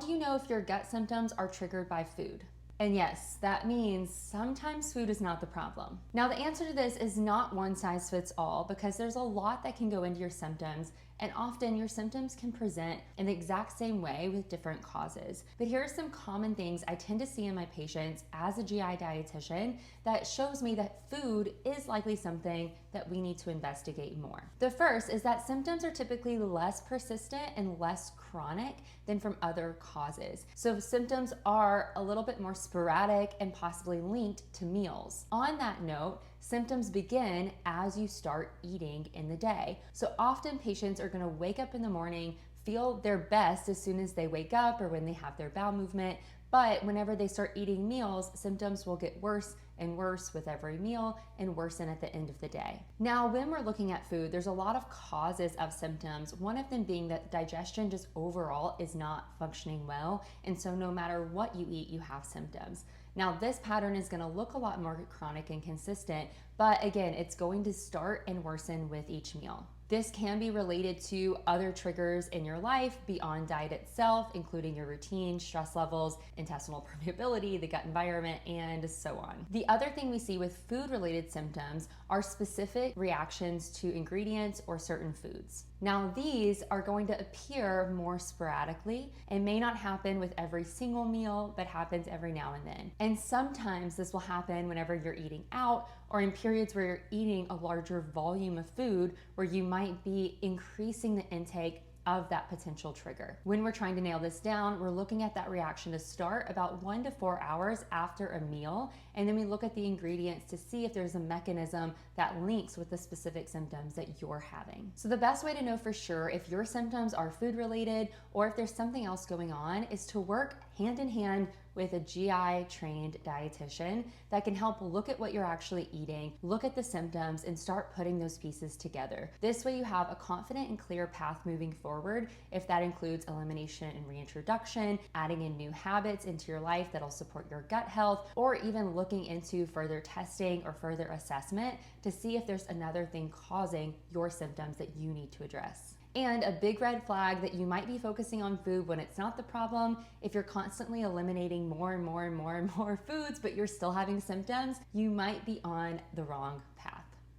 do you know if your gut symptoms are triggered by food? And yes, that means sometimes food is not the problem. Now, the answer to this is not one size fits all because there's a lot that can go into your symptoms, and often your symptoms can present in the exact same way with different causes. But here are some common things I tend to see in my patients as a GI dietitian that shows me that food is likely something that we need to investigate more. The first is that symptoms are typically less persistent and less chronic than from other causes. So symptoms are a little bit more sporadic and possibly linked to meals. On that note, symptoms begin as you start eating in the day. So often patients are going to wake up in the morning, feel their best as soon as they wake up or when they have their bowel movement, but whenever they start eating meals, symptoms will get worse and worse with every meal and worsen at the end of the day. Now, when we're looking at food, there's a lot of causes of symptoms, one of them being that digestion just overall is not functioning well, and so no matter what you eat, you have symptoms. Now, this pattern is going to look a lot more chronic and consistent, but again, it's going to start and worsen with each meal. This can be related to other triggers in your life beyond diet itself, including your routine, stress levels, intestinal permeability, the gut environment, and so on. The other thing we see with food-related symptoms are specific reactions to ingredients or certain foods. Now, these are going to appear more sporadically and may not happen with every single meal, but happens every now and then. And sometimes this will happen whenever you're eating out or in periods where you're eating a larger volume of food where you might be increasing the intake of that potential trigger. When we're trying to nail this down, we're looking at that reaction to start about 1 to 4 hours after a meal, and then we look at the ingredients to see if there's a mechanism that links with the specific symptoms that you're having. So the best way to know for sure if your symptoms are food related or if there's something else going on is to work hand in hand with a GI trained dietitian that can help look at what you're actually eating, look at the symptoms, and start putting those pieces together. This way you have a confident and clear path moving forward, if that includes elimination and reintroduction, adding in new habits into your life that'll support your gut health, or even looking into further testing or further assessment to see if there's another thing causing your symptoms that you need to address. And a big red flag that you might be focusing on food when it's not the problem, if you're constantly eliminating more and more and more and more foods, but you're still having symptoms, you might be on the wrong path.